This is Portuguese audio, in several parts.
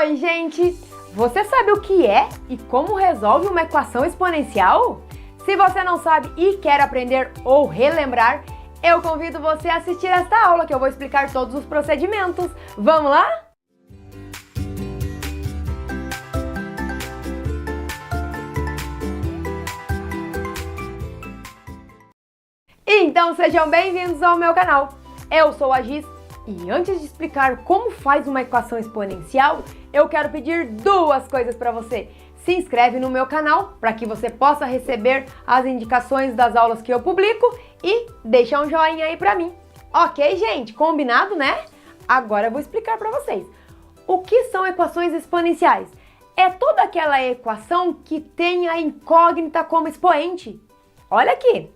Oi, gente! Você sabe o que é e como resolve uma equação exponencial? Se você não sabe e quer aprender ou relembrar, eu convido você a assistir esta aula que eu vou explicar todos os procedimentos. Vamos lá? Então sejam bem-vindos ao meu canal. Eu sou a Giz e antes de explicar como faz uma equação exponencial, eu quero pedir duas coisas para você. Se inscreve no meu canal para que você possa receber as indicações das aulas que eu publico e deixa um joinha aí para mim. Ok, gente? Combinado, né? Agora eu vou explicar para vocês. O que são equações exponenciais? É toda aquela equação que tem a incógnita como expoente. Olha aqui.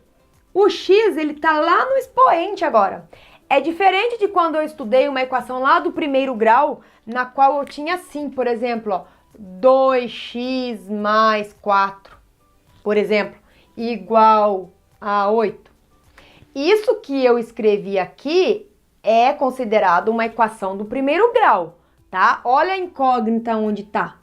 O x, ele tá lá no expoente agora. É diferente de quando eu estudei uma equação lá do primeiro grau, na qual eu tinha assim, por exemplo, ó, 2x mais 4, por exemplo, igual a 8. Isso que eu escrevi aqui é considerado uma equação do primeiro grau, tá? Olha a incógnita onde tá.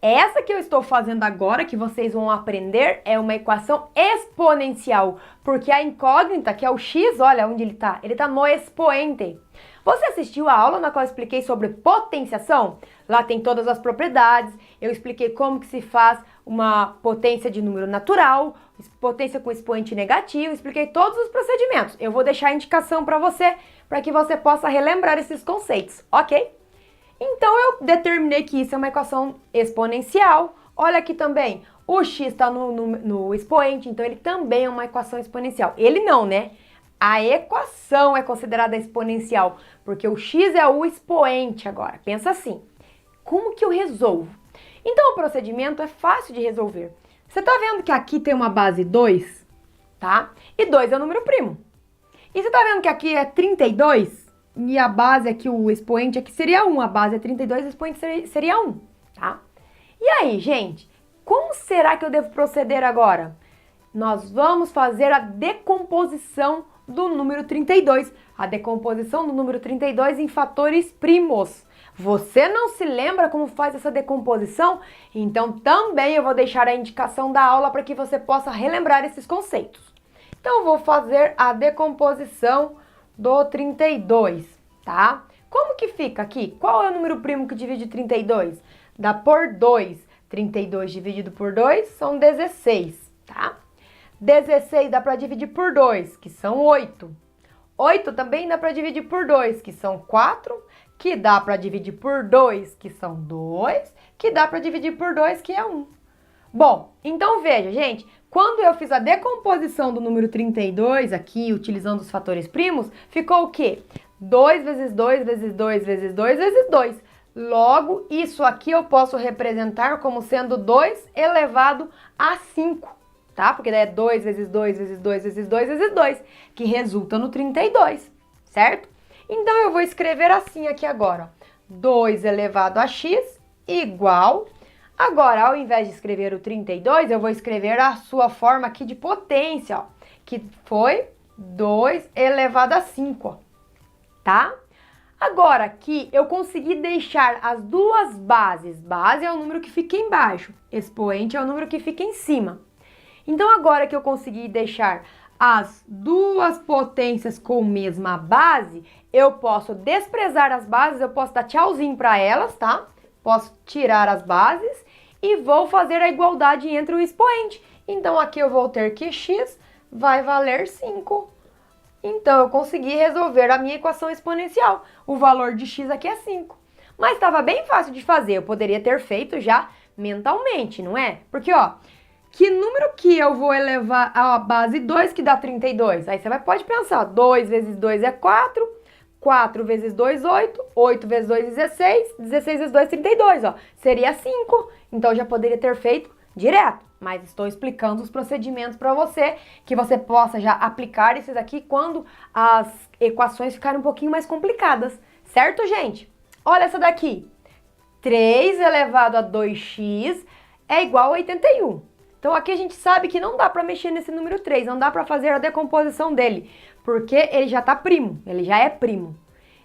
Essa que eu estou fazendo agora, que vocês vão aprender, é uma equação exponencial, porque a incógnita, que é o x, olha onde ele tá no expoente. Você assistiu a aula na qual eu expliquei sobre potenciação? Lá tem todas as propriedades, eu expliquei como que se faz uma potência de número natural, potência com expoente negativo, expliquei todos os procedimentos. Eu vou deixar a indicação para que você possa relembrar esses conceitos, ok? Então, eu determinei que isso é uma equação exponencial. Olha aqui também, o x está no expoente, então ele também é uma equação exponencial. Ele não, né? A equação é considerada exponencial, porque o x é o expoente agora. Pensa assim, como que eu resolvo? Então, o procedimento é fácil de resolver. Você está vendo que aqui tem uma base 2, tá? E 2 é o número primo. E você está vendo que aqui é 32? E a base aqui, o expoente aqui seria 1, a base é 32, o expoente seria 1, tá? E aí, gente, como será que eu devo proceder agora? Nós vamos fazer a decomposição do número 32, a decomposição do número 32 em fatores primos. Você não se lembra como faz essa decomposição? Então também eu vou deixar a indicação da aula para que você possa relembrar esses conceitos. Então eu vou fazer a decomposição do 32, tá? Como que fica aqui? Qual é o número primo que divide 32? Dá por 2. 32 dividido por 2 são 16, tá? 16 dá para dividir por 2, que são 8. 8 também dá para dividir por 2, que são 4. Que dá para dividir por 2, que são 2. Que dá para dividir por 2, que é 1. Bom, então veja, gente, quando eu fiz a decomposição do número 32 aqui, utilizando os fatores primos, ficou o quê? 2 vezes 2 vezes 2 vezes 2 vezes 2. Logo, isso aqui eu posso representar como sendo 2 elevado a 5, tá? Porque daí é 2 vezes 2 vezes 2 vezes 2 vezes 2, que resulta no 32, certo? Então, eu vou escrever assim aqui agora, ó, 2 elevado a x igual... Agora, ao invés de escrever o 32, eu vou escrever a sua forma aqui de potência, ó, que foi 2 elevado a 5, ó, tá? Agora, aqui, eu consegui deixar as duas bases. Base é o número que fica embaixo, expoente é o número que fica em cima. Então, agora que eu consegui deixar as duas potências com a mesma base, eu posso desprezar as bases, eu posso dar tchauzinho para elas, tá? Posso tirar as bases e vou fazer a igualdade entre o expoente. Então, aqui eu vou ter que x vai valer 5. Então, eu consegui resolver a minha equação exponencial. O valor de x aqui é 5. Mas estava bem fácil de fazer. Eu poderia ter feito já mentalmente, não é? Porque, ó, que número que eu vou elevar à base 2 que dá 32? Aí você pode pensar, 2 vezes 2 é 4. 4 vezes 2, 8. 8 vezes 2, 16. 16 vezes 2, 32, ó. Seria 5. Então, eu já poderia ter feito direto. Mas estou explicando os procedimentos para você, que você possa já aplicar esses aqui quando as equações ficarem um pouquinho mais complicadas. Certo, gente? Olha essa daqui. 3 elevado a 2x é igual a 81. Então, aqui a gente sabe que não dá para mexer nesse número 3, não dá para fazer a decomposição dele, porque ele já está primo, ele já é primo.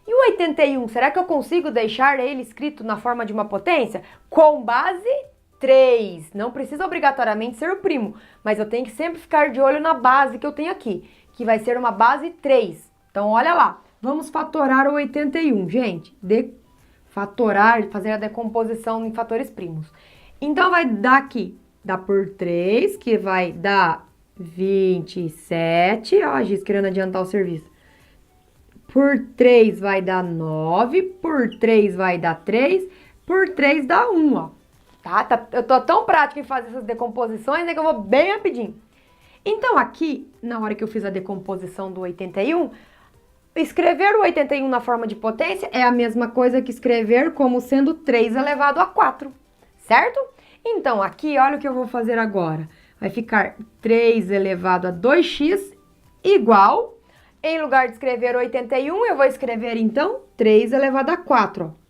E o 81, será que eu consigo deixar ele escrito na forma de uma potência? Com base 3. Não precisa obrigatoriamente ser o primo, mas eu tenho que sempre ficar de olho na base que eu tenho aqui, que vai ser uma base 3. Então, olha lá. Vamos fatorar o 81, gente. Fatorar, fazer a decomposição em fatores primos. Então, vai dar aqui, dá por 3, que vai dar 27. Ó, a Giz querendo adiantar o serviço. Por 3 vai dar 9, por 3 vai dar 3, por 3 dá 1, ó. Tá? Eu tô tão prática em fazer essas decomposições, né, que eu vou bem rapidinho. Então, aqui, na hora que eu fiz a decomposição do 81, escrever o 81 na forma de potência é a mesma coisa que escrever como sendo 3 elevado a 4, certo? Então, aqui, olha o que eu vou fazer agora. Vai ficar 3 elevado a 2x igual, em lugar de escrever 81, eu vou escrever, então, 3 elevado a 4, ó.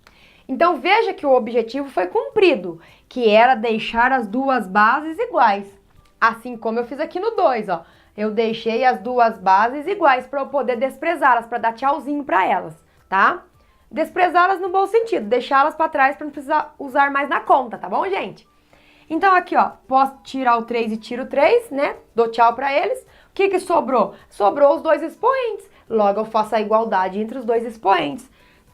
Então, veja que o objetivo foi cumprido, que era deixar as duas bases iguais. Assim como eu fiz aqui no 2, ó. Eu deixei as duas bases iguais para eu poder desprezá-las, para dar tchauzinho para elas, tá? Desprezá-las no bom sentido, deixá-las para trás para não precisar usar mais na conta, tá bom, gente? Então, aqui, ó, posso tirar o 3 e tiro o 3, né? Dou tchau para eles. O que que sobrou? Sobrou os dois expoentes. Logo, eu faço a igualdade entre os dois expoentes.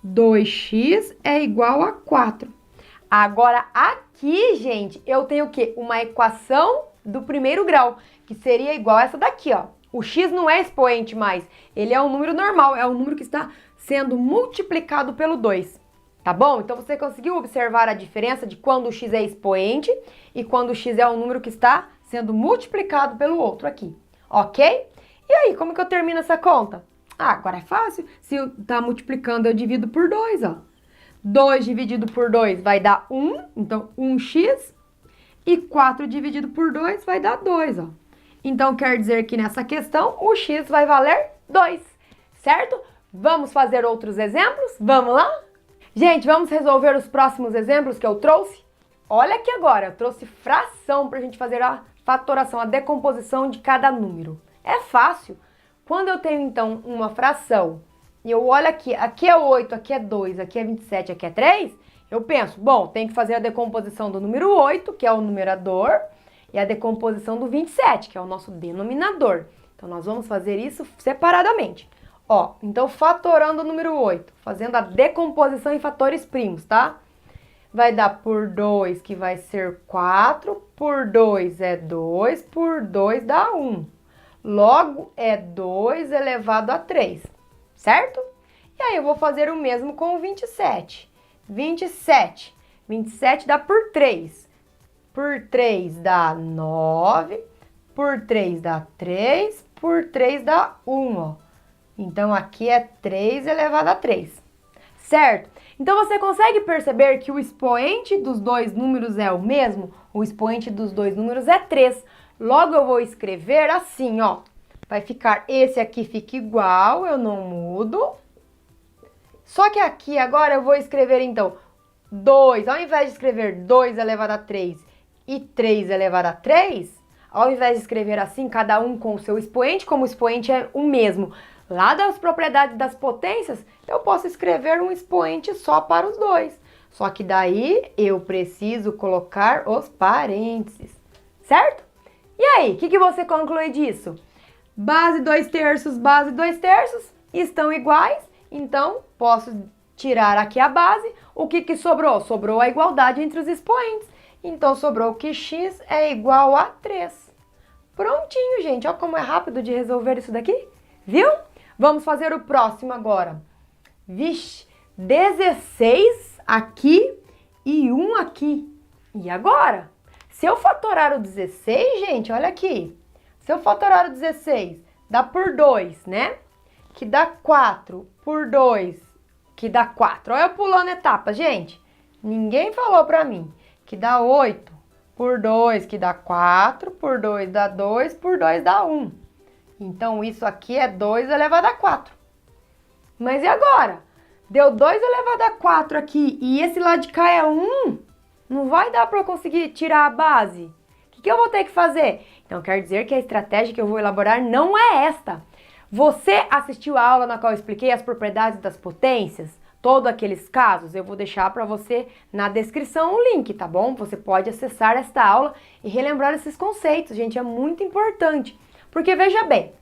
2x é igual a 4. Agora, aqui, gente, eu tenho o quê? Uma equação do primeiro grau, que seria igual a essa daqui, ó. O x não é expoente mais, ele é um número normal, é um número que está sendo multiplicado pelo 2, tá bom? Então, você conseguiu observar a diferença de quando o x é expoente e quando o x é um número que está sendo multiplicado pelo outro aqui, ok? E aí, como que eu termino essa conta? Ah, agora é fácil. Se eu tá multiplicando, eu divido por 2, ó. 2 dividido por 2 vai dar 1, então 1x. E 4 dividido por 2 vai dar 2, ó. Então, quer dizer que nessa questão, o x vai valer 2, certo? Vamos fazer outros exemplos? Vamos lá? Gente, vamos resolver os próximos exemplos que eu trouxe? Olha aqui agora, eu trouxe fração para a gente fazer a fatoração, a decomposição de cada número. É fácil. Quando eu tenho, então, uma fração, e eu olho aqui é 8, aqui é 2, aqui é 27, aqui é 3, eu penso, bom, tem que fazer a decomposição do número 8, que é o numerador, e a decomposição do 27, que é o nosso denominador. Então, nós vamos fazer isso separadamente. Ó, então, fatorando o número 8, fazendo a decomposição em fatores primos, tá? Vai dar por 2, que vai ser 4, por 2 é 2, por 2 dá 1. Logo, é 2 elevado a 3, certo? E aí, eu vou fazer o mesmo com o 27. 27 dá por 3. Por 3 dá 9. Por 3 dá 3. Por 3 dá 1, ó. Então, aqui é 3 elevado a 3, certo? Então, você consegue perceber que o expoente dos dois números é o mesmo? O expoente dos dois números é 3. Logo, eu vou escrever assim, ó. Vai ficar, esse aqui fica igual, eu não mudo. Só que aqui, agora, eu vou escrever, então, 2. Ao invés de escrever 2 elevado a 3 e 3 elevado a 3, ao invés de escrever assim, cada um com o seu expoente, como o expoente é o mesmo, lá das propriedades das potências, eu posso escrever um expoente só para os dois. Só que daí, eu preciso colocar os parênteses, certo? E aí, o que você conclui disso? Base 2/3, base 2/3 estão iguais, então posso tirar aqui a base. O que sobrou? Sobrou a igualdade entre os expoentes. Então sobrou que x é igual a 3. Prontinho, gente. Olha como é rápido de resolver isso daqui. Viu? Vamos fazer o próximo agora. Vixe, 16 aqui e 1 aqui. E agora? Se eu fatorar o 16, gente, olha aqui. Se eu fatorar o 16, dá por 2, né? Que dá 4 por 2, que dá 4. Olha eu pulando etapas, gente. Ninguém falou pra mim. Que dá 8 por 2, que dá 4, por 2 dá 2, por 2 dá 1. Então, isso aqui é 2 elevado a 4. Mas e agora? Deu 2 elevado a 4 aqui e esse lado de cá é 1. Não vai dar para eu conseguir tirar a base. O que eu vou ter que fazer? Então, quer dizer que a estratégia que eu vou elaborar não é esta. Você assistiu a aula na qual eu expliquei as propriedades das potências? Todos aqueles casos, eu vou deixar para você na descrição o link, tá bom? Você pode acessar esta aula e relembrar esses conceitos, gente, é muito importante. Porque veja bem,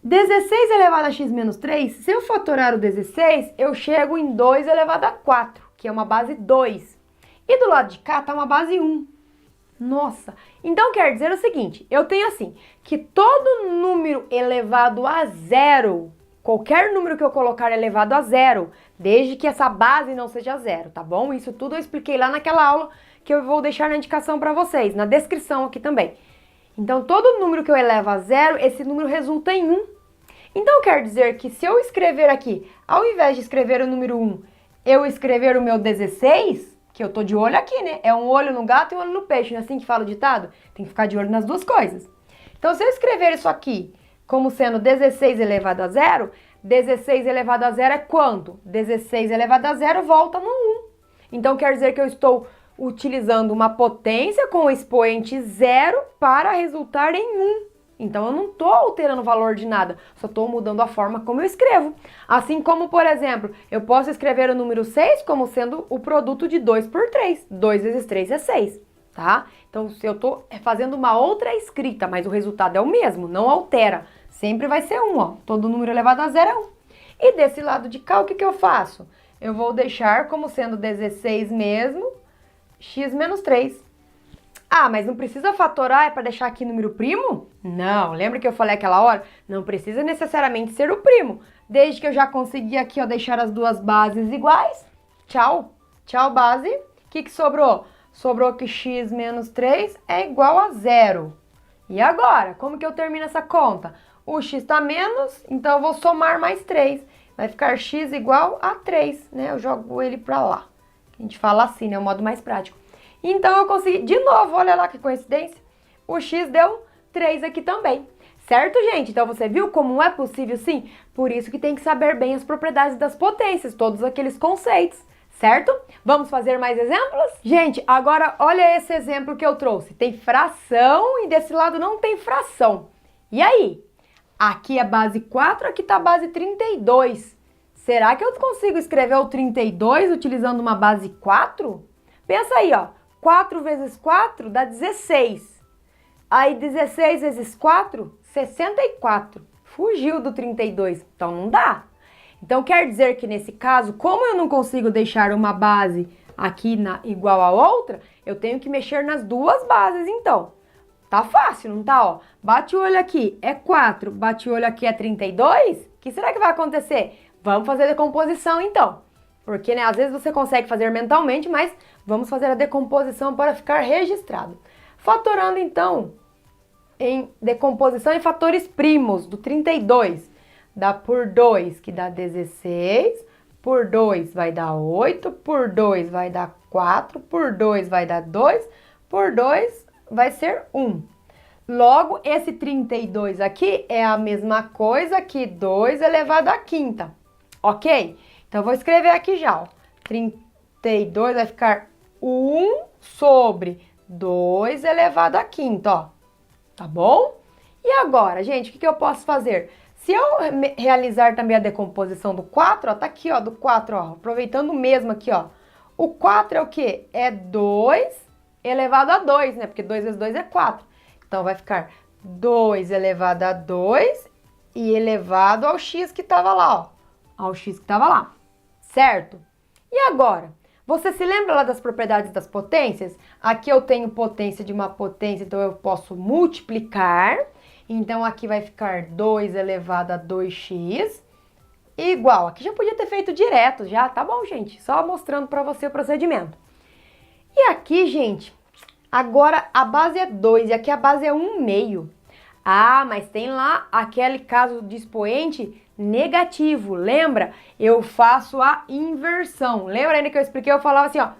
16 elevado a x menos 3, se eu fatorar o 16, eu chego em 2 elevado a 4, que é uma base 2. E do lado de cá tá uma base 1. Nossa, então quer dizer o seguinte, eu tenho assim, que todo número elevado a zero, qualquer número que eu colocar elevado a zero, desde que essa base não seja zero, tá bom? Isso tudo eu expliquei lá naquela aula que eu vou deixar na indicação para vocês, na descrição aqui também. Então, todo número que eu elevo a zero, esse número resulta em 1. Então, quer dizer que se eu escrever aqui, ao invés de escrever o número 1, eu escrever o meu 16... que eu tô de olho aqui, né? É um olho no gato e um olho no peixe, não é assim que fala o ditado? Tem que ficar de olho nas duas coisas. Então, se eu escrever isso aqui como sendo 16 elevado a zero, 16 elevado a zero é quanto? 16 elevado a zero volta no 1. Então, quer dizer que eu estou utilizando uma potência com o expoente zero para resultar em 1. Então, eu não estou alterando o valor de nada, só estou mudando a forma como eu escrevo. Assim como, por exemplo, eu posso escrever o número 6 como sendo o produto de 2 por 3. 2 vezes 3 é 6, tá? Então, se eu estou fazendo uma outra escrita, mas o resultado é o mesmo, não altera. Sempre vai ser 1, ó. Todo número elevado a zero é 1. E desse lado de cá, o que eu faço? Eu vou deixar como sendo 16 mesmo, x menos 3. Ah, mas não precisa fatorar, é para deixar aqui número primo? Não, lembra que eu falei aquela hora? Não precisa necessariamente ser o primo. Desde que eu já consegui aqui, ó, deixar as duas bases iguais. Tchau. Tchau, base. O que sobrou? Sobrou que x menos 3 é igual a 0. E agora? Como que eu termino essa conta? O x tá menos, então eu vou somar mais 3. Vai ficar x igual a 3, né? Eu jogo ele para lá. A gente fala assim, né? O modo mais prático. Então, eu consegui, de novo, olha lá que coincidência, o x deu 3 aqui também. Certo, gente? Então, você viu como é possível sim? Por isso que tem que saber bem as propriedades das potências, todos aqueles conceitos, certo? Vamos fazer mais exemplos? Gente, agora olha esse exemplo que eu trouxe. Tem fração e desse lado não tem fração. E aí? Aqui é base 4, aqui tá a base 32. Será que eu consigo escrever o 32 utilizando uma base 4? Pensa aí, ó. 4 vezes 4 dá 16. Aí 16 vezes 4, 64. Fugiu do 32, então não dá. Então quer dizer que nesse caso, como eu não consigo deixar uma base aqui igual a outra, eu tenho que mexer nas duas bases então. Tá fácil, não tá? Ó, bate o olho aqui, é 4. Bate o olho aqui, é 32. O que será que vai acontecer? Vamos fazer a decomposição então. Porque, né, às vezes você consegue fazer mentalmente, mas vamos fazer a decomposição para ficar registrado. Fatorando, então, em decomposição em fatores primos do 32. Dá por 2, que dá 16. Por 2 vai dar 8. Por 2 vai dar 4. Por 2 vai dar 2. Por 2 vai ser 1. Logo, esse 32 aqui é a mesma coisa que 2 elevado à quinta. Ok? Então, eu vou escrever aqui já, ó. 32 vai ficar 1 sobre 2 elevado à quinta, ó. Tá bom? E agora, gente, o que eu posso fazer? Se eu realizar também a decomposição do 4, ó, tá aqui, ó, do 4, ó, aproveitando o mesmo aqui, ó. O 4 é o quê? É 2 elevado a 2, né? Porque 2 vezes 2 é 4. Então, vai ficar 2 elevado a 2 e elevado ao x que tava lá, ó. Ao x que tava lá. Certo? E agora? Você se lembra lá das propriedades das potências? Aqui eu tenho potência de uma potência, então eu posso multiplicar. Então, aqui vai ficar 2 elevado a 2x igual. Aqui já podia ter feito direto, já, tá bom, gente? Só mostrando para você o procedimento. E aqui, gente, agora a base é 2 e aqui a base é 1/2. Ah, mas tem lá aquele caso de expoente negativo, lembra? Eu faço a inversão. Lembra ainda que eu expliquei? Eu falava assim, ó,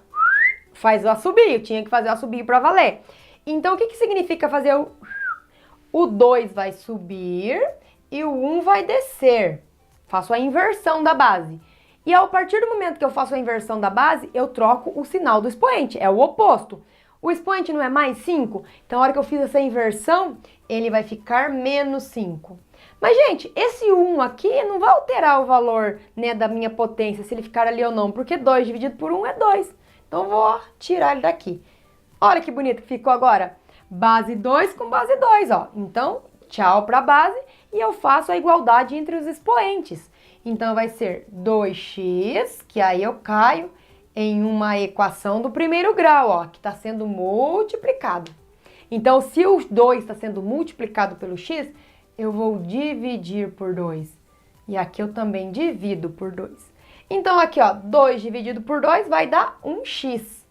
faz o assobio, eu tinha que fazer o assobio para valer. Então, o que significa fazer o 2 vai subir e o 1 vai descer. Faço a inversão da base. E a partir do momento que eu faço a inversão da base, eu troco o sinal do expoente, é o oposto. O expoente não é mais 5? Então, na hora que eu fiz essa inversão, ele vai ficar menos 5. Mas, gente, esse 1 aqui não vai alterar o valor, né, da minha potência, se ele ficar ali ou não, porque 2 dividido por 1 é 2. Então, vou tirar ele daqui. Olha que bonito que ficou agora. Base 2 com base 2, ó. Então, tchau para a base e eu faço a igualdade entre os expoentes. Então, vai ser 2x, que aí eu caio em uma equação do primeiro grau, ó, que está sendo multiplicado. Então, se o 2 está sendo multiplicado pelo x, eu vou dividir por 2. E aqui eu também divido por 2. Então, aqui, ó, 2 dividido por 2 vai dar 1x.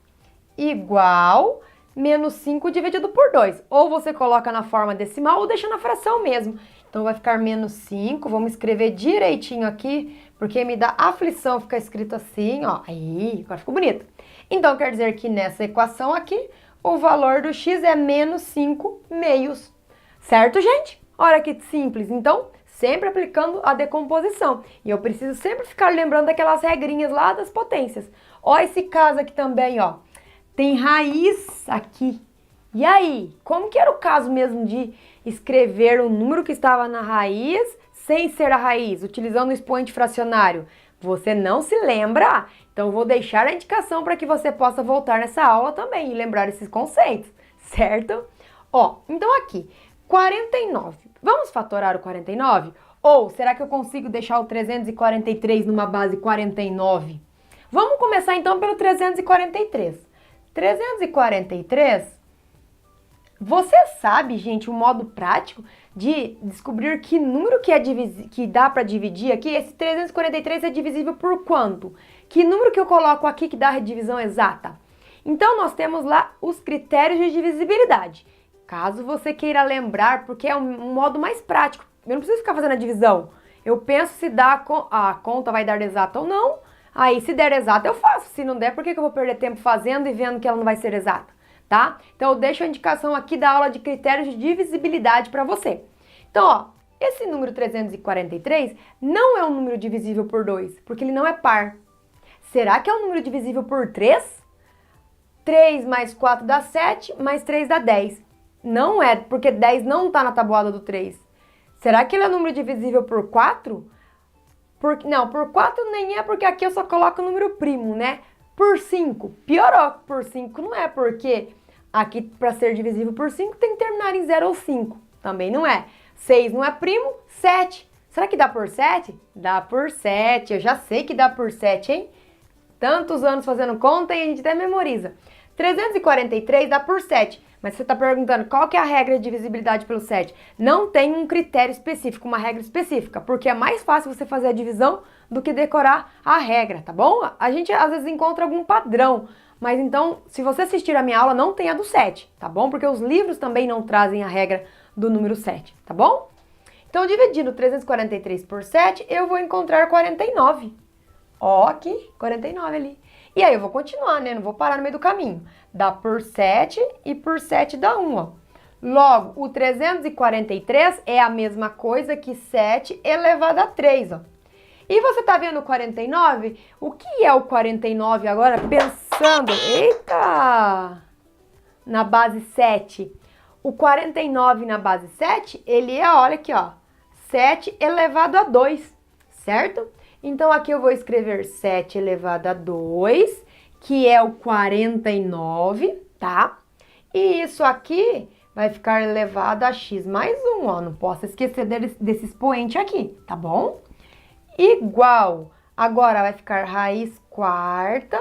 Igual menos 5 dividido por 2. Ou você coloca na forma decimal ou deixa na fração mesmo. Então, vai ficar menos 5. Vamos escrever direitinho aqui, porque me dá aflição ficar escrito assim, ó. Aí, agora ficou bonito. Então, quer dizer que nessa equação aqui, o valor do x é menos 5 meios. Certo, gente? Olha que simples. Então, sempre aplicando a decomposição. E eu preciso sempre ficar lembrando daquelas regrinhas lá das potências. Ó, esse caso aqui também, ó. Tem raiz aqui. E aí, como que era o caso mesmo de escrever o número que estava na raiz sem ser a raiz, utilizando o expoente fracionário? Você não se lembra? Então, eu vou deixar a indicação para que você possa voltar nessa aula também e lembrar esses conceitos, certo? Ó, então aqui, 49. Vamos fatorar o 49? Ou será que eu consigo deixar o 343 numa base 49? Vamos começar então pelo 343. 343, você sabe, gente, o modo prático de descobrir que número que dá para dividir aqui? Esse 343 é divisível por quanto? Que número que eu coloco aqui que dá a divisão exata? Então, nós temos lá os critérios de divisibilidade. Caso você queira lembrar, porque é um modo mais prático, eu não preciso ficar fazendo a divisão. Eu penso se dá a conta vai dar exata ou não. Aí, se der exata, eu faço. Se não der, por que eu vou perder tempo fazendo e vendo que ela não vai ser exata? Tá? Então, eu deixo a indicação aqui da aula de critérios de divisibilidade para você. Então, ó, esse número 343 não é um número divisível por 2, porque ele não é par. Será que é um número divisível por 3? 3 mais 4 dá 7, mais 3 dá 10. Não é, porque 10 não está na tabuada do 3. Será que ele é um número divisível por 4? Não, por 4 nem é, porque aqui eu só coloco o número primo, né? Por 5, piorou. Por 5 não é, porque aqui para ser divisível por 5 tem que terminar em 0 ou 5. Também não é. 6 não é primo, 7. Será que dá por 7? Dá por 7, eu já sei que dá por 7, hein? Tantos anos fazendo conta e a gente até memoriza. 343 dá por 7. Mas você está perguntando qual que é a regra de divisibilidade pelo 7? Não tem um critério específico, uma regra específica, porque é mais fácil você fazer a divisão do que decorar a regra, tá bom? A gente às vezes encontra algum padrão, mas então, se você assistir a minha aula, não tem a do 7, tá bom? Porque os livros também não trazem a regra do número 7, tá bom? Então, dividindo 343 por 7, eu vou encontrar 49. Ó, aqui, 49 ali. E aí eu vou continuar, né? Não vou parar no meio do caminho. Dá por 7 e por 7 dá 1, ó. Logo, o 343 é a mesma coisa que 7 elevado a 3, ó. E você tá vendo o 49? O que é o 49 agora? Pensando, eita! Na base 7. O 49 na base 7, ele é, olha aqui, ó, 7 elevado a 2, certo? Então, aqui eu vou escrever 7 elevado a 2, que é o 49, tá? E isso aqui vai ficar elevado a x mais 1, ó. Não posso esquecer desse expoente aqui, tá bom? Igual. Agora vai ficar raiz quarta.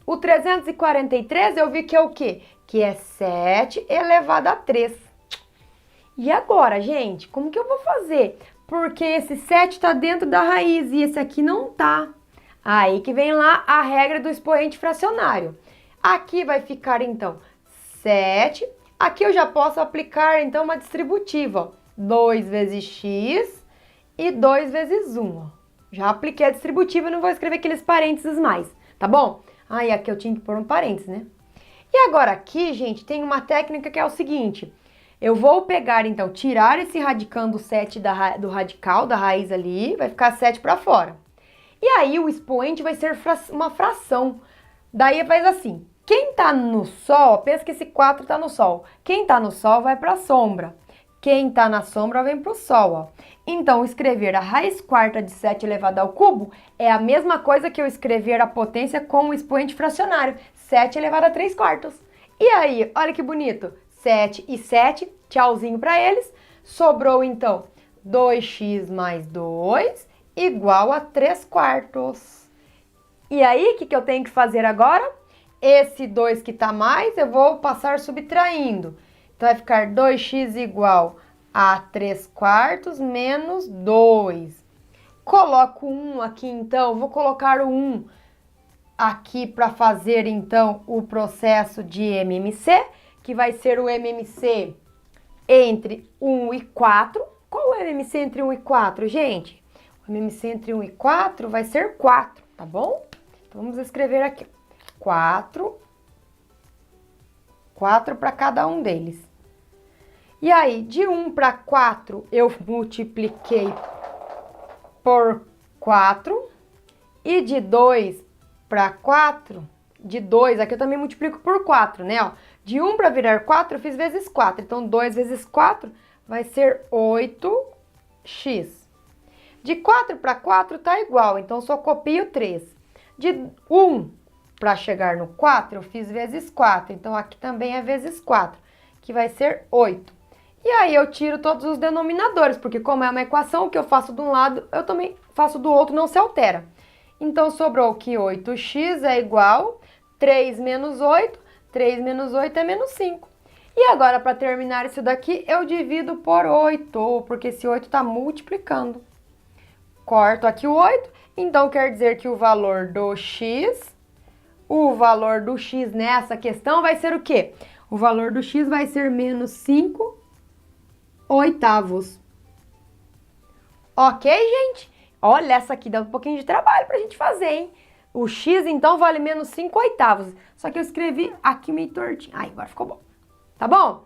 O 343 eu vi que é o quê? Que é 7 elevado a 3. E agora, gente, como que eu vou fazer? Porque esse 7 está dentro da raiz e esse aqui não tá. Aí que vem lá a regra do expoente fracionário. Aqui vai ficar, então, 7. Aqui eu já posso aplicar, então, uma distributiva. Ó. 2 vezes x e 2 vezes 1. Ó. Já apliquei a distributiva e não vou escrever aqueles parênteses mais, tá bom? Aí aqui eu tinha que pôr um parênteses, né? E agora aqui, gente, tem uma técnica que é o seguinte... Eu vou pegar, então, tirar esse radicando 7 do radical, da raiz ali, vai ficar 7 para fora. E aí, o expoente vai ser uma fração. Daí, faz assim, quem tá no sol, pensa que esse 4 tá no sol. Quem tá no sol vai para a sombra. Quem tá na sombra vem pro sol, ó. Então, escrever a raiz quarta de 7 elevado ao cubo é a mesma coisa que eu escrever a potência com o expoente fracionário, 7 elevado a 3 quartos. E aí, olha que bonito, 7 e 7, tchauzinho para eles. Sobrou, então, 2x mais 2 igual a 3 quartos. E aí, o que eu tenho que fazer agora? Esse 2 que tá mais, eu vou passar subtraindo. Então, vai ficar 2x igual a 3 quartos menos 2. Coloco 1 aqui, então, vou colocar o 1 aqui para fazer, então, o processo de MMC, que vai ser o MMC entre 1 e 4. Qual é o MMC entre 1 e 4, gente? O MMC entre 1 e 4 vai ser 4, tá bom? Então, vamos escrever aqui. 4 para cada um deles. E aí, de 1 para 4, eu multipliquei por 4. E de 2 para 4, de 2, aqui eu também multiplico por 4, né? Ó, de 1 para virar 4, eu fiz vezes 4. Então, 2 vezes 4 vai ser 8x. De 4 para 4 tá igual, então só copio 3. De 1 para chegar no 4, eu fiz vezes 4. Então, aqui também é vezes 4, que vai ser 8. E aí, eu tiro todos os denominadores, porque como é uma equação, o que eu faço de um lado, eu também faço do outro, não se altera. Então, sobrou que 8x é igual 3 menos 8. 3 menos 8 é menos 5. E agora, para terminar isso daqui, eu divido por 8, porque esse 8 está multiplicando. Corto aqui o 8, então quer dizer que o valor do x nessa questão vai ser o quê? O valor do x vai ser menos 5 oitavos. Ok, gente? Olha, essa aqui dá um pouquinho de trabalho pra gente fazer, hein? O x, então, vale menos 5 oitavos. Só que eu escrevi aqui meio tortinho. Ai, agora ficou bom. Tá bom?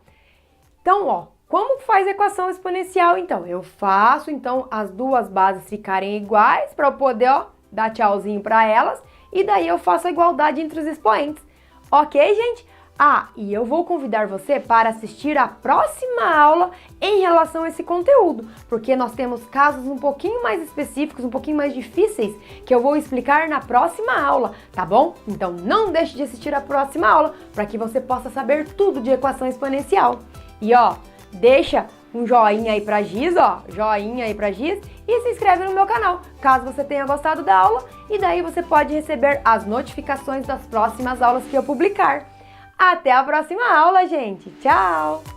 Então, ó, como faz a equação exponencial, então? Eu faço, então, as duas bases ficarem iguais para eu poder, ó, dar tchauzinho para elas. E daí eu faço a igualdade entre os expoentes. Ok, gente? Ah, e eu vou convidar você para assistir a próxima aula em relação a esse conteúdo, porque nós temos casos um pouquinho mais específicos, um pouquinho mais difíceis, que eu vou explicar na próxima aula, tá bom? Então não deixe de assistir a próxima aula, para que você possa saber tudo de equação exponencial. E ó, deixa um joinha aí pra Giz, ó, joinha aí pra Giz, e se inscreve no meu canal, caso você tenha gostado da aula, e daí você pode receber as notificações das próximas aulas que eu publicar. Até a próxima aula, gente. Tchau!